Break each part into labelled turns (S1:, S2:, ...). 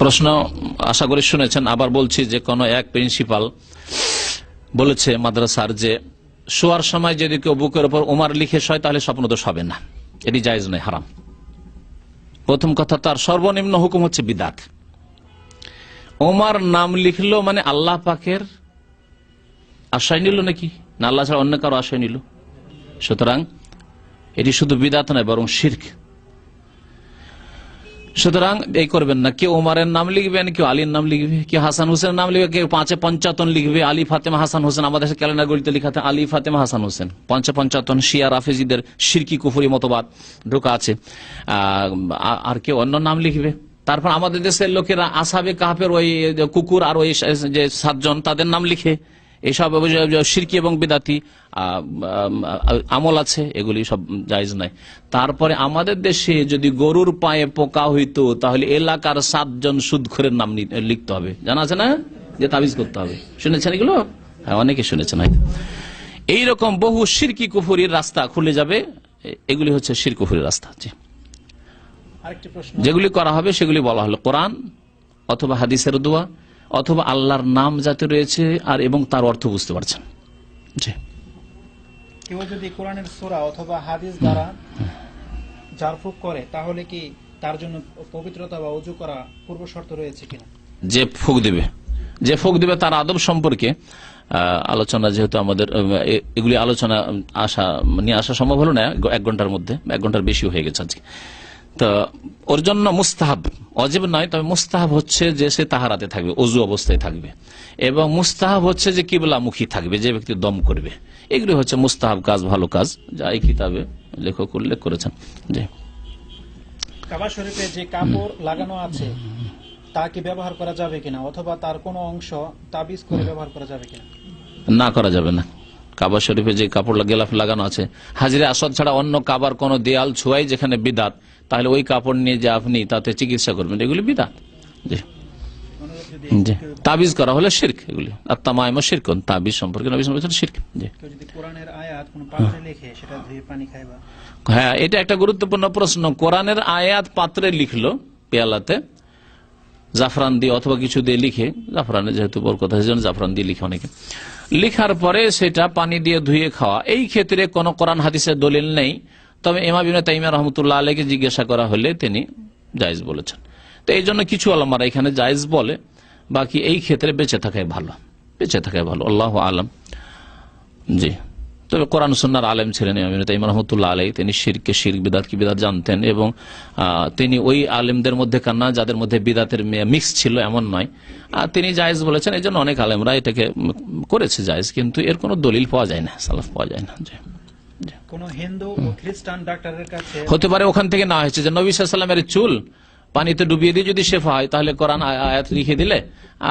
S1: প্রশ্ন আশা করি শুনেছেন। আবার বলছি যে কোন এক প্রিন্সিপাল বলেছে মাদ্রাসার যে শোয়ার সময় যদি কেউ বুকের উপর উমার লিখে শোয় তাহলে স্বপ্নদোষ হবে না, এটি জায়েজ নয়, হারাম। প্রথম কথা, তার সর্বনিম্ন হুকুম হচ্ছে বিদআত। ওমর নাম লিখলো মানে আল্লাহ পাকের আশ্রয় নিল নাকি, না আল্লাহ ছাড়া অন্য কারো আশ্রয় নিল? সুতরাং এটি শুধু বিদআত নয় বরং শিরক। সুতরাং এই করবেন না, কেউ ওমরের নাম লিখবেন, কেউ আলীর নাম লিখবে, কেউ হাসান হোসেনের নাম লিখবে, কেউ ৫-৫ লিখবে, আলী ফাতেমা হাসান হোসেন। আমাদের ক্যালেন্ডার গড়িতে লিখাতে আলী ফাতেমা হাসান হোসেন ৫-৫ শিয়া রাফেজিদের শিরকি কুফরি মতবাদ ঢোকা আছে। আর কেউ অন্য নাম লিখবে। তারপর আমাদের দেশের লোকেরা আসহাবে কাহফের ওই কুকুর আর ওই যে ৭ জন তাদের নাম লিখে, এইসব শিরকি এবং বিদাতি আমল আছে, এগুলি সব জায়েজ নাই। তারপরে আমাদের দেশে যদি গরুর পায়ে পোকা হইতো তাহলে এলাকার ৭ জন সুদখোরের নাম লিখতে হবে, জানা আছে না, যে তাবিজ করতে হবে। শুনেছেন এগুলো? হ্যাঁ, অনেকে শুনেছেন হয়তো। এইরকম বহু শিরকি কুফরির রাস্তা খুলে যাবে। এগুলি হচ্ছে শিরক কুফরির রাস্তা। যেগুলি করা হবে সেগুলি বলা হলো কোরআন অথবা হাদিসের দোয়া অথবা আল্লাহর নাম যাতে রয়েছে আর এবং তার অর্থ বুঝতে পারছেন। জি,
S2: কেউ যদি কোরআনের সূরা অথবা হাদিস দ্বারা জারফুক করে তাহলে কি তার জন্য পবিত্রতা বা ওযু করা পূর্ব শর্ত রয়েছে কিনা? যে
S1: ফুক দিবে তার আদব সম্পর্কে আলোচনা, যেহেতু আমাদের এগুলি আলোচনা নিয়ে আসা সম্ভব হলো না 1 ঘন্টার মধ্যে, 1 ঘন্টার বেশি হয়ে গেছে আজকে। তো ওর জন্য মুস্তাহাব, ওয়াজিব নয়, তবে মুস্তাহাব হচ্ছে যে সে তাহারাতে থাকবে, ওযু অবস্থায় থাকবে, এবং মুস্তাহাব হচ্ছে যে কিবলামুখী থাকবে, যে ব্যক্তি দম করবে। এগুলি হচ্ছে মুস্তাহাব কাজ, ভালো কাজ, যা এই কিতাবে লেখক উল্লেখ করেছেন। জি,
S2: কাবা শরীফে যে কাপড় লাগানো আছে তা কি ব্যবহার করা যাবে কিনা, অথবা তার কোনো অংশ তাবিজ করে ব্যবহার করা যাবে কিনা?
S1: না, করা যাবে না। কাবা শরীফে যে কাপড় গেলাফ লাগানো আছে, হাজরে আসওয়াদ ছাড়া অন্য কাবার কোন দেয়াল ছোঁয়াই যেখানে বিদআত, তাহলে ওই কাপড় নিয়ে যে আপনি তাতে চিকিৎসা করবেন, এগুলি বিদআত। জি, তাবিজ করা হলে শিরক। এগুলি আত-তামাইম শিরকুন, তাবিজ সম্পর্কে নবী সাল্লাল্লাহু আলাইহি ওয়াসাল্লাম শিরক। জি, কেউ যদি কোরআনের আয়াত কোন পাত্রে লিখে সেটা ধুয়ে পানি খায়বা? হ্যাঁ, এটা একটা গুরুত্বপূর্ণ প্রশ্ন। কোরআনের আয়াত পাত্রে লিখলো, পেয়ালাতে জাফরান দিয়ে অথবা কিছু দিয়ে লিখে, জাফরানের যেহেতু বরকত আছে সেজন্য জাফরান দিয়ে লিখে অনেকে, লিখার পরে সেটা পানি দিয়ে ধুয়ে খাওয়া, এই ক্ষেত্রে কোন কোরআন হাদিসের দলিল নেই। তবে ইমাম ইবনে তাইমিয়া রাহমাতুল্লাহ আলাইহিকে জিজ্ঞাসা করা হলে তিনি জায়েজ বলেছেন। তো এই জন্য কিছু উলামারা এখানে জায়েজ বলে, বাকি এই ক্ষেত্রে বেঁচে থাকাই ভালো, বেঁচে থাকাই ভালো, আল্লাহু আলাম। জি, তবে কোরআন সুন্নাহর আলেম ছিলেন ইমাম ইবনে তাইমিয়া রাহমাতুল্লাহ আলাইহি, তিনি শিরকে শিরক, বিদআত কি বিদআত জানতেন, এবং তিনি ওই আলেমদের মধ্যে কান্না যাদের মধ্যে বিদআতের মিক্স ছিল এমন নয়। তিনি জায়েজ বলেছেন, এই জন্য অনেক আলেমরা এটাকে করেছে জায়েজ, কিন্তু এর কোনো দলিল পাওয়া যায় না, সালাফ পাওয়া যায় না। জি,
S2: কোন হিন্দু ও খ্রিস্টান ডাক্তারের কাছে
S1: হতে পারে ওখান থেকে না হয়েছে যে নবী সাল্লাল্লাহু আলাইহি ওয়াসাল্লামের চুল পানিতে ডুবিয়ে দিয়ে যদি শেফা হয় তাহলে কোরআন আয়াত লিখে দিলে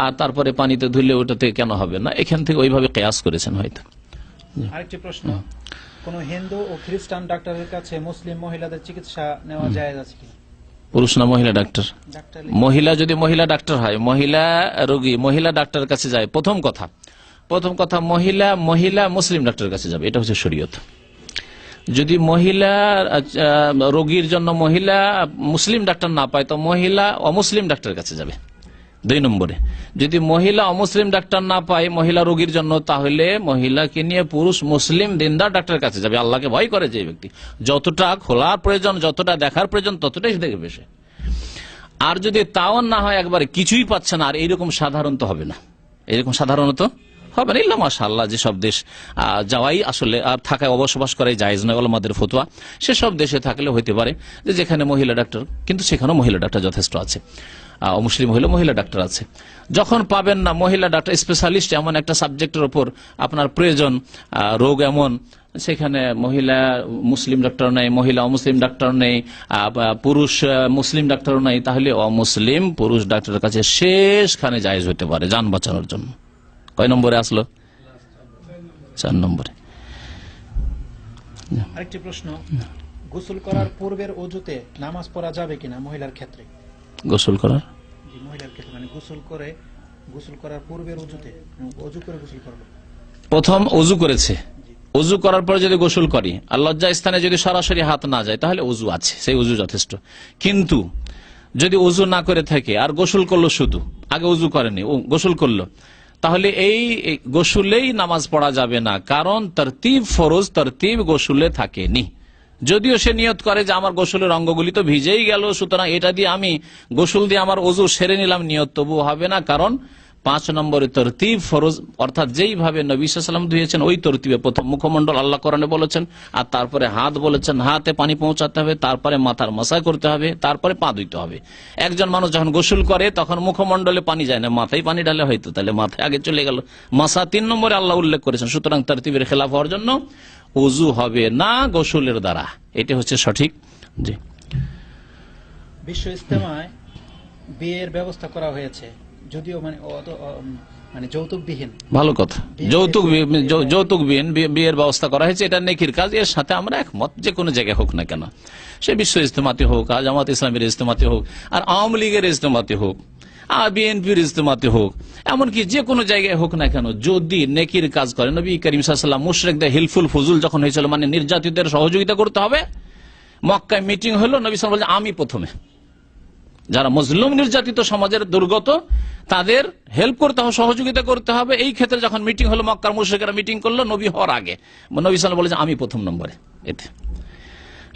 S1: আর তারপরে পানিতে ধুলে ওটাতে কেন হবে না, এখান থেকে ওইভাবে কিয়াস করেছেন হয়তো।
S2: আরেকটি প্রশ্ন, কোন হিন্দু ও খ্রিস্টান ডাক্তারের কাছে মুসলিম মহিলাদের চিকিৎসা নেওয়া জায়েজ আছে কিনা?
S1: পুরুষ না মহিলা ডাক্তার? মহিলা, যদি মহিলা ডাক্তার হয়, মহিলা রোগী মহিলা ডাক্তারের কাছে যায়, প্রথম কথা মহিলা মুসলিম ডাক্তারের কাছে যাবে, এটা হচ্ছে শরীয়ত। যদি মহিলা রোগীর জন্য মহিলা মুসলিম ডাক্তার না পায় তো মহিলা অমুসলিম ডাক্তারের কাছে যাবে। 2 নম্বরে, যদি মহিলা অমুসলিম ডাক্তার না পায় মহিলা রোগীর জন্য, তাহলে মহিলাকে নিয়ে পুরুষ মুসলিম দিনদার ডাক্তারের কাছে যাবে। আল্লাহকে ভয় করে যে ব্যক্তি, যতটা খোলার প্রয়োজন, যতটা দেখার প্রয়োজন, ততটাই দেখবে সে। আর যদি তাও না হয়, একবারে কিছুই পাচ্ছে না, আর এইরকম সাধারণত হবে না, এরকম সাধারণত হবে না, ইল্লা মাশাআল্লাহ, যেসব দেশ যাওয়াই আসলে আর থাকায় বসবাস করাই জায়েজ নয়, ওলামাদের ফতোয়া, সেসব দেশে থাকলে হইতে পারে যে যেখানে মহিলা ডাক্তার, কিন্তু সেখানেও মহিলা ডাক্তার যথেষ্ট আছে, অমুসলিম হইলে মহিলা ডাক্তার আছে। যখন পাবেন না মহিলা ডাক্তার স্পেশালিস্ট, এমন একটা সাবজেক্টের উপর আপনার প্রয়োজন, রোগ এমন, সেখানে মহিলা মুসলিম ডাক্তার নেই, মহিলা অমুসলিম ডাক্তার নেই, পুরুষ মুসলিম ডাক্তার নেই, তাহলে অমুসলিম পুরুষ ডাক্তারের কাছে শেষখানে জায়েজ হতে পারে জান বাঁচানোর জন্য। কয় নম্বরে আসলো? 4 নম্বরে।
S2: আরেকটি প্রশ্ন, গোসল করার পূর্বের ওযুতে নামাজ পড়া যাবে কিনা মহিলার ক্ষেত্রে?
S1: গোসল করার
S2: মহিলার ক্ষেত্রে মানে গোসল করার পূর্বের ওযুতে, ওযু করে গোসল করবে,
S1: প্রথম ওযু করেছে, ওযু করার পর যদি গোসল করি আর লজ্জা স্থানে যদি সরাসরি হাত না যায় তাহলে ওযু আছে, সেই ওযু যথেষ্ট। কিন্তু যদি উজু না করে থাকে আর গোসল করলো, শুধু আগে উজু করেনি, গোসল করলো, তাহলে এই গোসলেই নামাজ পড়া যাবে না, কারণ তরতিব ফরজ তরতিব গোসলে থাকেনি। যদিও সে নিয়ত করে যে আমার গোসলের অঙ্গগুলি তো ভিজেই গেল, সুতরাং এটা দিয়ে আমি গোসল দিয়ে আমার ওযু সেরে নিলাম, নিয়ত তবু হবে না, কারণ 5 নম্বরে তরতিব ফরজ, অর্থাৎ যেইভাবে নবী সাল্লাল্লাহু আলাইহি ওয়াসাল্লাম ধুয়েছেন ওই তরতিবে প্রথম মুখমণ্ডল আল্লাহ কোরআনে বলেছেন, আর তারপরে হাত বলেছেন, হাতে পানি পৌঁছাতে হবে, তারপরে মাথার মাসা করতে হবে, তারপরে পা ধুইতে হবে। একজন মানুষ যখন গোসল করে তখন মুখমণ্ডলে পানি যায় না, মাথায় পানি ঢালে হয়তো, তাহলে মাথায় আগে চলে গেল, মাসা 3 নম্বরে আল্লাহ উল্লেখ করেছেন। সুতরাং তরতিবের খেলাফ হওয়ার জন্য ওযু হবে না গোসলের দ্বারা, এটা হচ্ছে সঠিক। জি,
S2: বিশ্ব ইজতেমায় বিয়ের ব্যবস্থা করা হয়েছে, যদিও মানে যৌতুকবিহীন।
S1: ভালো কথা, যৌতুকবিহীন বিয়ের ব্যবস্থা করা হয়েছে, এটা নেকির কাজ, এর সাথে আমরা একমত, যে কোনো জায়গায় হোক না কেন, সে বিশ্ব ইজতেমাতে হোক, জামাত ইসলামের ইজতেমাতে হোক, আর আওয়ামী লীগের ইজতেমাতে হোক, আর বিএনপির ইজতেমাতে হোক, এমনকি যে কোনো জায়গায় হোক না কেন, যদি নেকির কাজ করে। নবী করিম সাল্লাল্লাহু আলাইহি ওয়াসাল্লাম মুশরিকদের হিলফুল ফুজুল যখন হয়েছিল, মানে নির্যাতিতদের সহযোগিতা করতে হবে, মক্কায় মিটিং হলো, নবী সাল্লাল্লাহু আলাইহি ওয়াসাল্লাম বললেন আমি প্রথমে, যারা মুসলিম নির্যাতিত সমাজের দুর্গত তাদের হেল্প করতে হবে, সহযোগিতা করতে হবে। এই ক্ষেত্রে যখন মিটিং হলো, মক্কার মুশরিকরা মিটিং করলো নবী হওয়ার আগে, নবী সাল্লাল্লাহু আলাইহি ওয়াসাল্লাম বলেছেন আমি প্রথম নম্বরে এতে।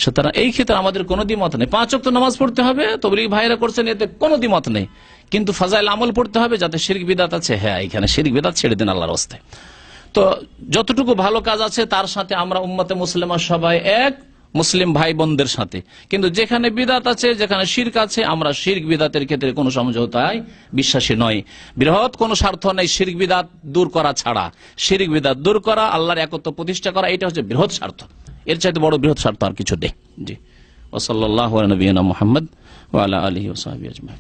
S1: সুতরাং এই ক্ষেত্রে আমাদের কোনো দ্বিমত নেই, 5 ওয়াক্ত নামাজ পড়তে হবে, তাবলীগ ভাইরা করছেন, এতে কোনো দ্বিমত নেই, কিন্তু ফাজাইল আমল পড়তে হবে, যাতে শিরক বিদআত আছে, হ্যাঁ এখানে শিরক বিদআত ছেড়ে দিন আল্লাহর রাস্তায়। তো যতটুকু ভালো কাজ আছে তার সাথে আমরা উম্মতে মুসলিমা সবাই এক, মুসলিম ভাই বোনদের সাথে। কিন্তু যেখানে বিদআত আছে, যেখানে শিরক আছে, আমরা শিরক বিদআতের ক্ষেত্রে কোনো সমঝোতায় বিশ্বাসী নয়। বৃহৎ কোনো স্বার্থ নেই শিরক বিদআত দূর করা ছাড়া, শিরক বিদআত দূর করা, আল্লাহর একত্ব প্রতিষ্ঠা করা, এটা হচ্ছে বৃহৎ স্বার্থ, এর চাইতে বড় বৃহৎ স্বার্থ আর কিছু নেই। জি, ওয়া সাল্লাল্লাহু আলা নবিয়িনা মুহাম্মদ ওয়া আলা আলিহি ওয়া সাহবিহি আজমাইন।